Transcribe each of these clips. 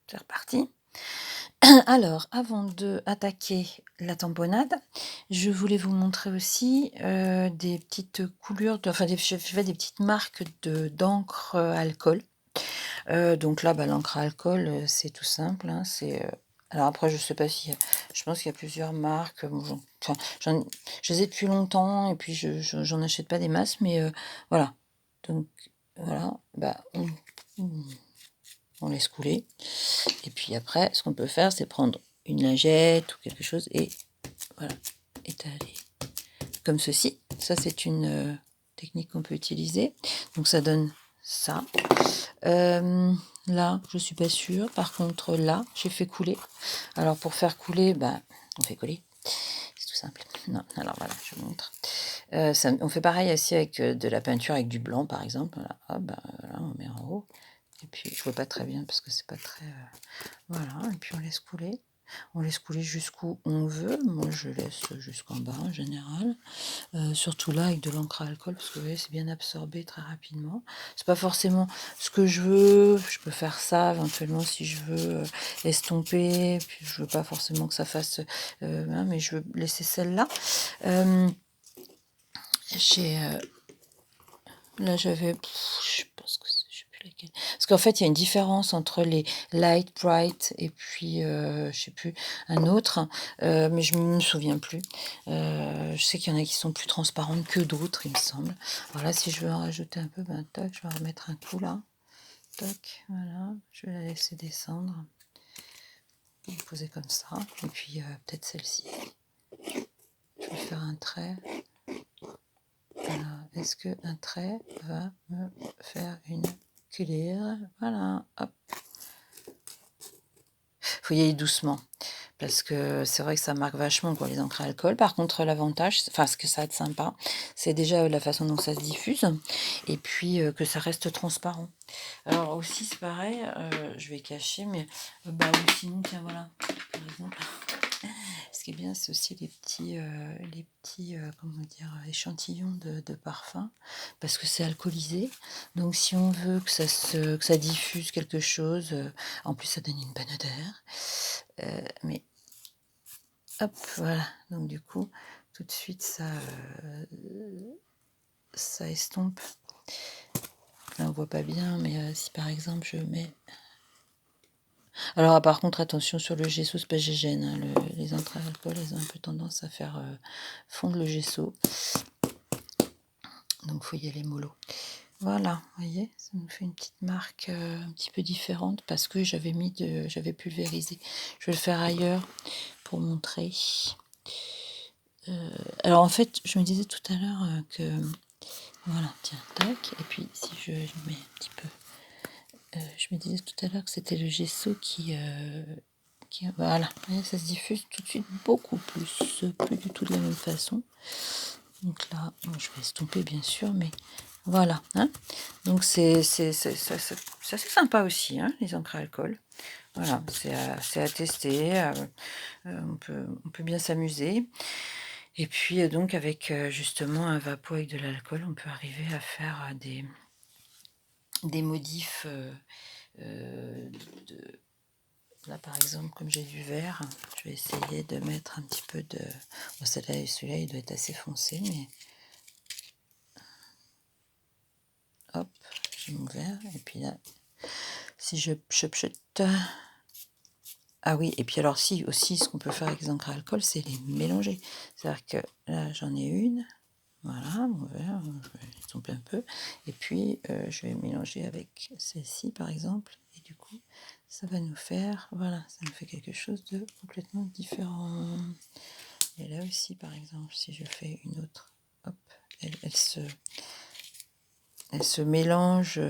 c'est reparti. Alors, avant d'attaquer la tamponnade, je voulais vous montrer aussi, des petites coulures enfin je fais des petites marques d'encre, alcool. Donc là, bah, l'encre à alcool, c'est tout simple, hein, alors après je sais pas si, je pense qu'il y a plusieurs marques, bon j'en je les ai depuis longtemps et puis j'en achète pas des masses, mais voilà. Donc voilà, bah, on laisse couler et puis après ce qu'on peut faire, c'est prendre une lingette ou quelque chose et voilà, étaler comme ceci. Ça, c'est une, technique qu'on peut utiliser. Donc ça donne ça. Là, je suis pas sûre. Par contre, là, j'ai fait couler. Alors pour faire couler, bah, on fait coller. C'est tout simple. Non, alors voilà, je vous montre. On fait pareil aussi avec, de la peinture avec du blanc, par exemple. Voilà, hop, bah, voilà, on met en haut et puis je vois pas très bien parce que c'est pas très, voilà et puis on laisse couler. On laisse couler jusqu'où on veut. Moi, je laisse jusqu'en bas en général. Surtout là avec de l'encre à alcool parce que vous voyez, c'est bien absorbé très rapidement. C'est pas forcément ce que je veux, je peux faire ça éventuellement si je veux, estomper, puis je veux pas forcément que ça fasse, hein, mais je veux laisser celle-là. Hem, j'ai, là j'avais je pense que je sais plus laquelle. Parce qu'en fait, il y a une différence entre les light bright et puis, je sais plus, un autre, mais je me souviens plus. Je sais qu'il y en a qui sont plus transparentes que d'autres, il me semble. Alors là, si je veux en rajouter un peu, ben tac, je vais en remettre un coup là. Tac, voilà, je vais la laisser descendre. Poser comme ça et puis, peut-être celle-ci. Je vais faire un trait. Voilà. Est-ce qu'un trait va me faire une cuillère? Voilà, hop. Faut y aller doucement parce que c'est vrai que ça marque vachement quoi les encres à alcool. Par contre, l'avantage, enfin ce que ça a de sympa, c'est déjà la façon dont ça se diffuse et puis, que ça reste transparent. Alors aussi c'est pareil, je vais cacher mais, bah, ou sinon tiens voilà, par exemple, ce qui est bien c'est aussi les petits, comment dire? Échantillons de parfum parce que c'est alcoolisé. Donc si on veut que ça diffuse quelque chose, en plus ça donne une bonne odeur, mais hop, voilà, donc du coup, tout de suite ça estompe. Là on voit pas bien, mais si par exemple je mets alors par contre attention sur le gesso, c'est pas gégène, hein, les entrées à alcool, elles ont un peu tendance à faire, fondre le gesso. Donc faut y aller mollo. Voilà, vous voyez, ça nous fait une petite marque, un petit peu différente parce que j'avais pulvérisé. Je vais le faire ailleurs pour montrer. Alors en fait, je me disais tout à l'heure, que voilà, tiens, tac et puis si je mets un petit peu, je me disais tout à l'heure que c'était le gesso qui voilà, vous voyez, ça se diffuse tout de suite beaucoup plus, plus du tout de la même façon. Donc là, bon, je vais estomper bien sûr, mais voilà, hein. Donc c'est assez sympa aussi, hein, les encres à alcool. Voilà, c'est à tester, on peut bien s'amuser et puis, donc avec, justement un Vapo avec de l'alcool, on peut arriver à faire, des modifs, de là, par exemple, comme j'ai du vert, je vais essayer de mettre un petit peu de bon celui-là, il doit être assez foncé, mais hop, j'ai mon vert et puis là, si je chopchote ah oui et puis alors si, aussi, ce qu'on peut faire avec les encres à alcool, c'est les mélanger. C'est-à-dire que là, j'en ai une, voilà, mon vert, je vais estomper un peu et puis, je vais mélanger avec celle-ci, par exemple et du coup, ça va nous faire voilà, ça nous fait quelque chose de complètement différent et là aussi, par exemple, si je fais une autre, hop, elle se mélange,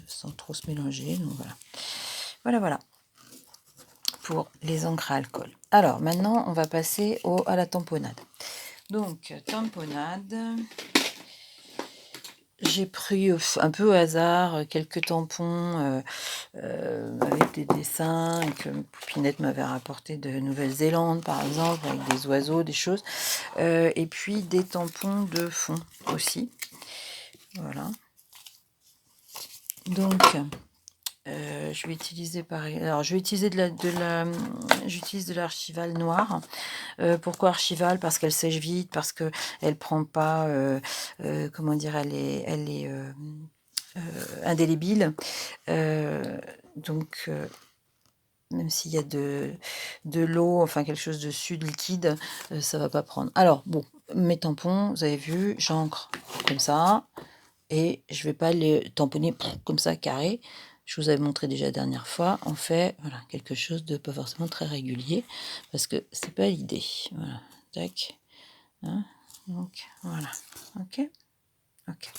sans trop se mélanger, donc voilà. Voilà, voilà, pour les encres à alcool. Alors maintenant, on va passer à la tamponnade. Donc tamponnade, j'ai pris, un peu au hasard, quelques tampons, avec des dessins que Poupinette m'avait rapporté de Nouvelle-Zélande, par exemple, avec des oiseaux, des choses, et puis des tampons de fond aussi. Voilà. Donc je vais utiliser pareil. Alors, je vais utiliser j'utilise de l'archival noir. Pourquoi archival? Parce qu'elle sèche vite, parce que elle prend pas, comment dire? Elle est, indélébile. Donc, même s'il y a de l'eau, enfin quelque chose dessus, de liquide, ça va pas prendre. Alors bon, mes tampons, vous avez vu, j'encre comme ça et je vais pas les tamponner comme ça carré. Je vous avais montré déjà la dernière fois. On fait voilà quelque chose de pas forcément très régulier parce que c'est pas l'idée. Voilà, tac, hein, donc voilà, ok, ok.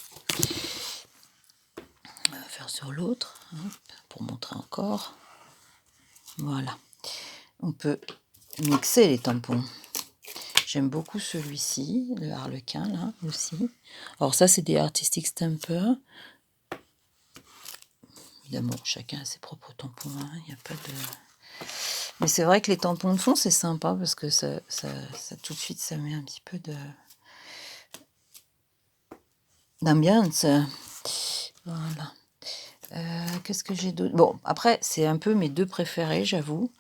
On va faire sur l'autre, hop, pour montrer encore. Voilà. On peut mixer les tampons. J'aime beaucoup celui-ci, le harlequin, là, aussi. Alors ça, c'est des Artistic Stampers. Évidemment, chacun a ses propres tampons, hein, il n'y a pas de... Mais c'est vrai que les tampons de fond, c'est sympa, parce que ça, tout de suite, ça met un petit peu d'ambiance. Voilà. Qu'est-ce que j'ai d'autre? Bon, après, c'est un peu mes deux préférés, j'avoue.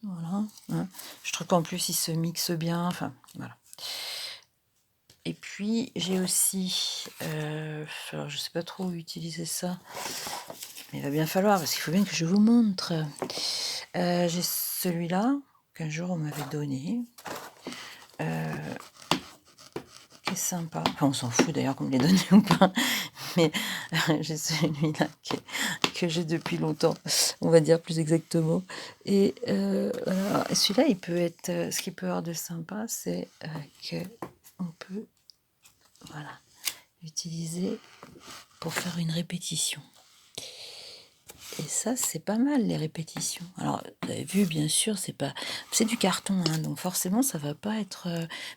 Voilà, hein. Je trouve qu'en plus, ils se mixent bien. Enfin, voilà. Et puis, j'ai aussi... alors, je sais pas trop où utiliser ça. Mais il va bien falloir, parce qu'il faut bien que je vous montre. J'ai celui-là, qu'un jour on m'avait donné. Qui est sympa. Enfin, on s'en fout d'ailleurs qu'on me l'ait donné ou pas. Mais j'ai celui-là que j'ai depuis longtemps, on va dire plus exactement. Et voilà. Et celui-là, il peut être... ce qui peut avoir de sympa, c'est qu'on peut voilà, l'utiliser pour faire une répétition. Et ça, c'est pas mal, les répétitions. Alors, vous avez vu, bien sûr, c'est du carton, hein, donc forcément, ça va pas être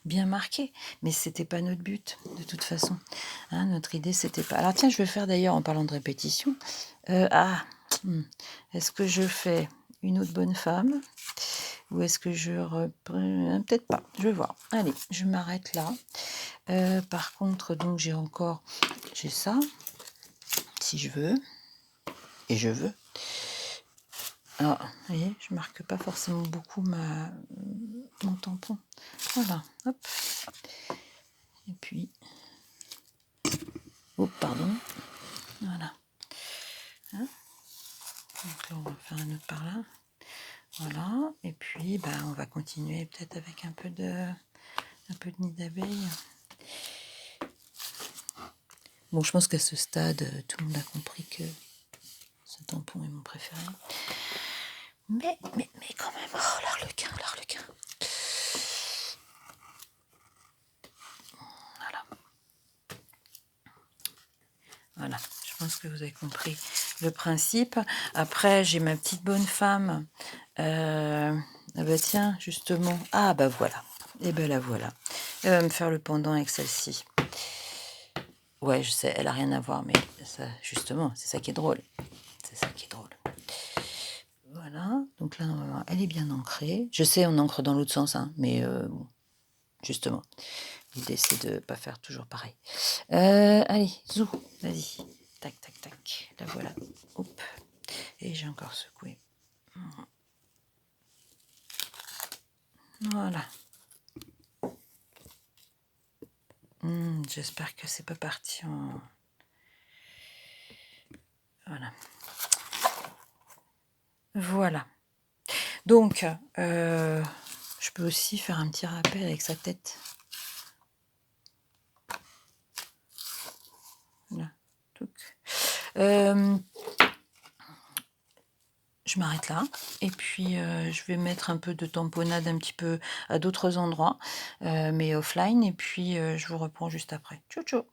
bien marqué. Mais c'était pas notre but, de toute façon. Hein, notre idée, c'était pas... Alors, tiens, je vais faire d'ailleurs, en parlant de répétition... est-ce que je fais une autre bonne femme? Ou est-ce que je reprends... Peut-être pas, je vais voir. Allez, je m'arrête là. Par contre, donc, j'ai ça, si je veux. Et je veux. Alors, vous voyez, je marque pas forcément beaucoup mon tampon. Voilà, hop. Et puis, oh, pardon. Voilà. Hein, donc là, on va faire un autre par là. Voilà. Et puis, on va continuer peut-être avec un peu de nid d'abeille. Bon, je pense qu'à ce stade, tout le monde a compris que ce tampon est mon préféré. Mais quand même, oh, l'arlequin. Voilà, je pense que vous avez compris le principe. Après, j'ai ma petite bonne femme. Ah bah tiens, justement. Ah bah voilà. Et ben la voilà. Elle va me faire le pendant avec celle-ci. Ouais, je sais, elle a rien à voir, mais ça, justement, c'est ça qui est drôle. C'est ça qui est drôle. Voilà, donc là, normalement, elle est bien ancrée. Je sais, on ancre dans l'autre sens, hein, mais bon, justement, l'idée, c'est de ne pas faire toujours pareil. Allez, zou, vas-y. Tac, tac, tac. La voilà. Hop. Et j'ai encore secoué. Voilà. J'espère que c'est pas parti en... Voilà. Voilà. Donc, je peux aussi faire un petit rappel avec sa tête. Voilà. Je m'arrête là et puis je vais mettre un peu de tamponnade un petit peu à d'autres endroits, mais offline, et puis je vous reprends juste après. Ciao, ciao!